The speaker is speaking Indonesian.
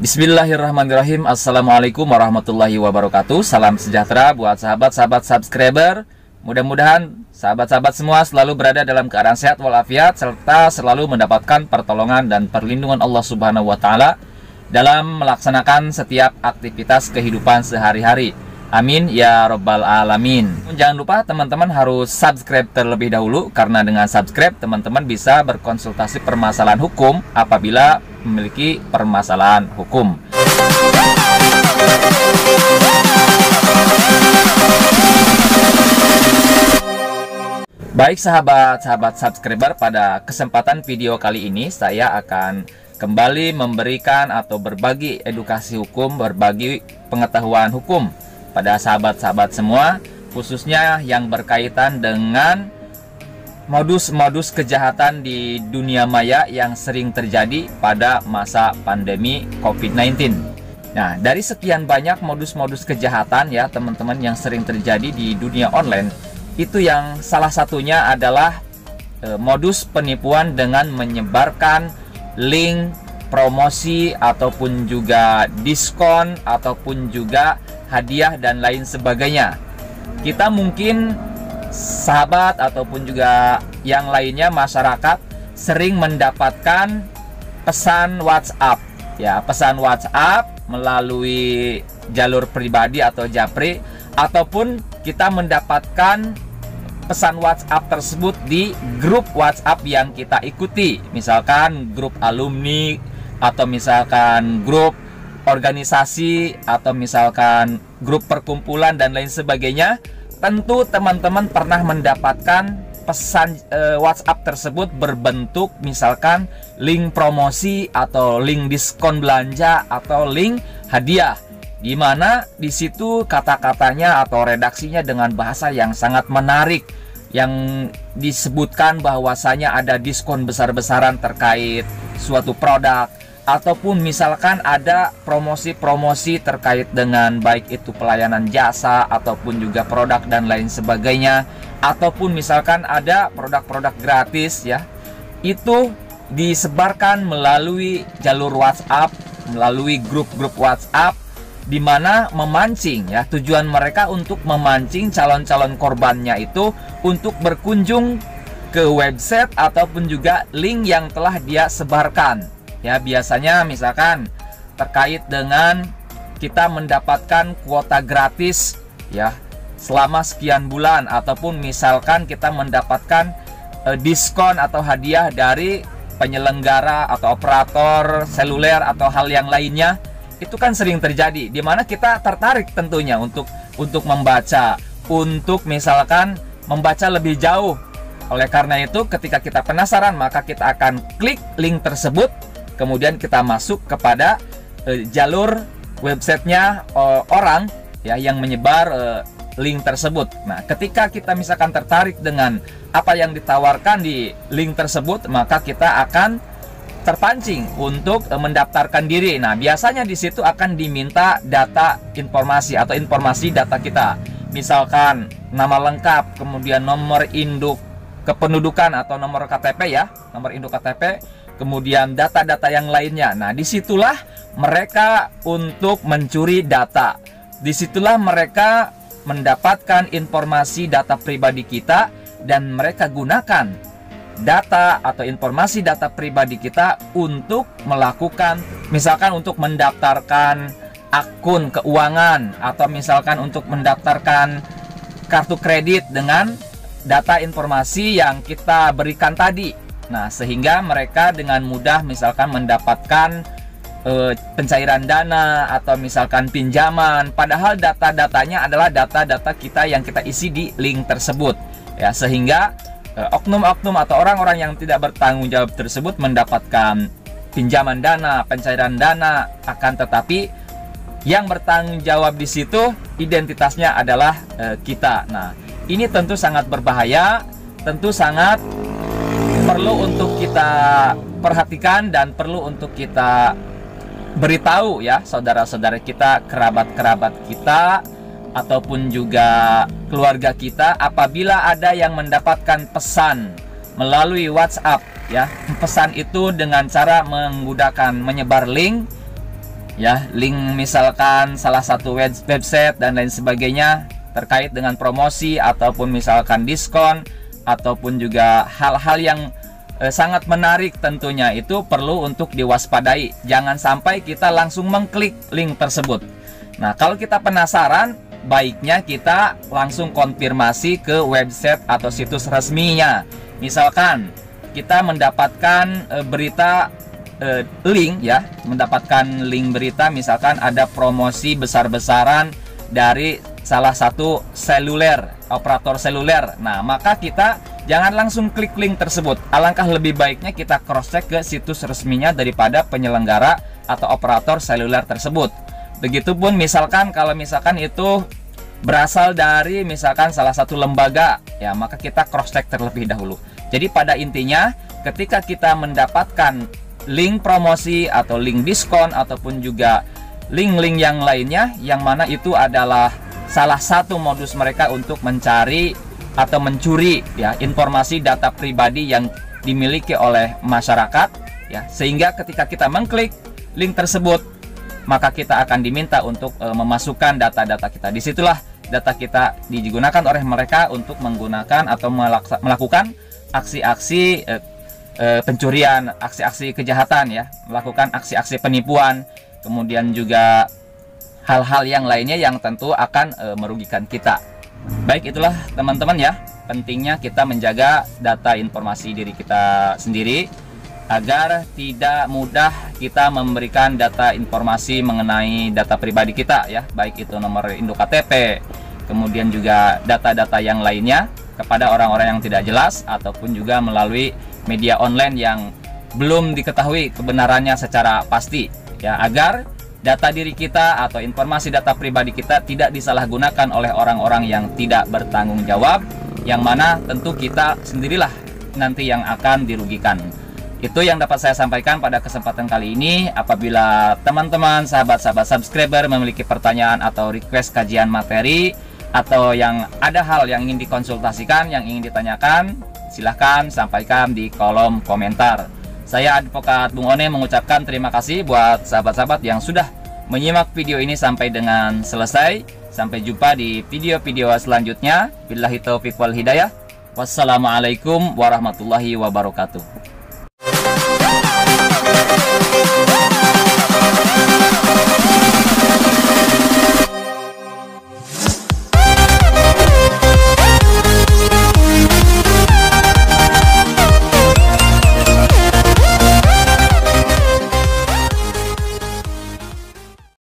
Bismillahirrahmanirrahim. Assalamualaikum warahmatullahi wabarakatuh. Salam sejahtera buat sahabat-sahabat subscriber. Mudah-mudahan sahabat-sahabat semua selalu berada dalam keadaan sehat walafiat, serta selalu mendapatkan pertolongan dan perlindungan Allah Subhanahu wa Ta'ala dalam melaksanakan setiap aktivitas kehidupan sehari-hari. Amin ya robbal alamin. Jangan lupa teman-teman harus subscribe terlebih dahulu, karena dengan subscribe teman-teman bisa berkonsultasi permasalahan hukum apabila memiliki permasalahan hukum. Baik sahabat-sahabat subscriber, pada kesempatan video kali ini saya akan kembali memberikan atau berbagi edukasi hukum, berbagi pengetahuan hukum pada sahabat-sahabat semua, khususnya yang berkaitan dengan modus-modus kejahatan di dunia maya yang sering terjadi pada masa pandemi COVID-19. Nah, dari sekian banyak modus-modus kejahatan ya teman-teman yang sering terjadi di dunia online, itu yang salah satunya adalah modus penipuan dengan menyebarkan link promosi ataupun juga diskon ataupun juga hadiah dan lain sebagainya. Kita mungkin sahabat ataupun juga yang lainnya masyarakat sering mendapatkan pesan WhatsApp ya, pesan WhatsApp melalui jalur pribadi atau japri, ataupun kita mendapatkan pesan WhatsApp tersebut di grup WhatsApp yang kita ikuti, misalkan grup alumni atau misalkan grup organisasi atau misalkan grup perkumpulan dan lain sebagainya. Tentu teman-teman pernah mendapatkan pesan WhatsApp tersebut berbentuk misalkan link promosi atau link diskon belanja atau link hadiah, di mana di situ kata-katanya atau redaksinya dengan bahasa yang sangat menarik, yang disebutkan bahwasanya ada diskon besar-besaran terkait suatu produk, ataupun misalkan ada promosi-promosi terkait dengan baik itu pelayanan jasa ataupun juga produk dan lain sebagainya, ataupun misalkan ada produk-produk gratis ya. Itu disebarkan melalui jalur WhatsApp, melalui grup-grup WhatsApp, di mana memancing ya, tujuan mereka untuk memancing calon-calon korbannya itu untuk berkunjung ke website ataupun juga link yang telah dia sebarkan. Ya, biasanya misalkan terkait dengan kita mendapatkan kuota gratis ya selama sekian bulan, ataupun misalkan kita mendapatkan diskon atau hadiah dari penyelenggara atau operator seluler atau hal yang lainnya. Itu kan sering terjadi, di mana kita tertarik tentunya untuk membaca, untuk misalkan membaca lebih jauh. Oleh karena itu, ketika kita penasaran, maka kita akan klik link tersebut, kemudian kita masuk kepada jalur websitenya orang ya yang menyebar link tersebut. Nah, ketika kita misalkan tertarik dengan apa yang ditawarkan di link tersebut, maka kita akan terpancing untuk mendaftarkan diri. Nah, biasanya di situ akan diminta data informasi atau informasi data kita. Misalkan nama lengkap, kemudian nomor induk kependudukan atau nomor KTP ya, nomor induk KTP, kemudian data-data yang lainnya. Nah, disitulah mereka untuk mencuri data. Disitulah mereka mendapatkan informasi data pribadi kita, dan mereka gunakan data atau informasi data pribadi kita untuk melakukan, misalkan untuk mendaftarkan akun keuangan, atau misalkan untuk mendaftarkan kartu kredit dengan data informasi yang kita berikan tadi. Nah, sehingga mereka dengan mudah misalkan mendapatkan pencairan dana atau misalkan pinjaman, padahal data-datanya adalah data-data kita yang kita isi di link tersebut ya, sehingga oknum-oknum atau orang-orang yang tidak bertanggung jawab tersebut mendapatkan pinjaman dana, pencairan dana, akan tetapi yang bertanggung jawab di situ identitasnya adalah kita. Nah, ini tentu sangat berbahaya, tentu sangat perlu untuk kita perhatikan dan perlu untuk kita beritahu ya saudara-saudara kita, kerabat-kerabat kita, ataupun juga keluarga kita, apabila ada yang mendapatkan pesan melalui WhatsApp ya. Pesan itu dengan cara menggunakan menyebar link ya, link misalkan salah satu website dan lain sebagainya terkait dengan promosi ataupun misalkan diskon ataupun juga hal-hal yang sangat menarik, tentunya itu perlu untuk diwaspadai. Jangan sampai kita langsung mengklik link tersebut. Nah, kalau kita penasaran, baiknya kita langsung konfirmasi ke website atau situs resminya. Misalkan kita mendapatkan berita link, ya, mendapatkan link berita, misalkan ada promosi besar-besaran dari salah satu operator seluler. Nah, maka kita jangan langsung klik link tersebut. Alangkah lebih baiknya kita cross check ke situs resminya daripada penyelenggara atau operator seluler tersebut. Begitupun misalkan kalau misalkan itu berasal dari misalkan salah satu lembaga, ya, maka kita cross check terlebih dahulu. Jadi pada intinya ketika kita mendapatkan link promosi atau link diskon ataupun juga link-link yang lainnya, yang mana itu adalah salah satu modus mereka untuk mencari atau mencuri, ya, informasi data pribadi yang dimiliki oleh masyarakat, ya, sehingga ketika kita mengklik link tersebut maka kita akan diminta untuk memasukkan data-data kita. Disitulah data kita digunakan oleh mereka untuk menggunakan atau melakukan aksi-aksi pencurian, aksi-aksi kejahatan, ya, melakukan aksi-aksi penipuan, kemudian juga hal-hal yang lainnya yang tentu akan merugikan kita. Baik, itulah teman-teman, ya, pentingnya kita menjaga data informasi diri kita sendiri agar tidak mudah kita memberikan data informasi mengenai data pribadi kita, ya, baik itu nomor induk KTP, kemudian juga data-data yang lainnya kepada orang-orang yang tidak jelas ataupun juga melalui media online yang belum diketahui kebenarannya secara pasti, ya, agar data diri kita atau informasi data pribadi kita tidak disalahgunakan oleh orang-orang yang tidak bertanggung jawab, yang mana tentu kita sendirilah nanti yang akan dirugikan. Itu yang dapat saya sampaikan pada kesempatan kali ini. Apabila teman-teman, sahabat-sahabat subscriber memiliki pertanyaan atau request kajian materi, atau yang ada hal yang ingin dikonsultasikan, yang ingin ditanyakan, silahkan sampaikan di kolom komentar. Saya Advokat Bung One mengucapkan terima kasih buat sahabat-sahabat yang sudah menyimak video ini sampai dengan selesai. Sampai jumpa di video-video selanjutnya. Billahi taufiq wal hidayah. Wassalamualaikum warahmatullahi wabarakatuh.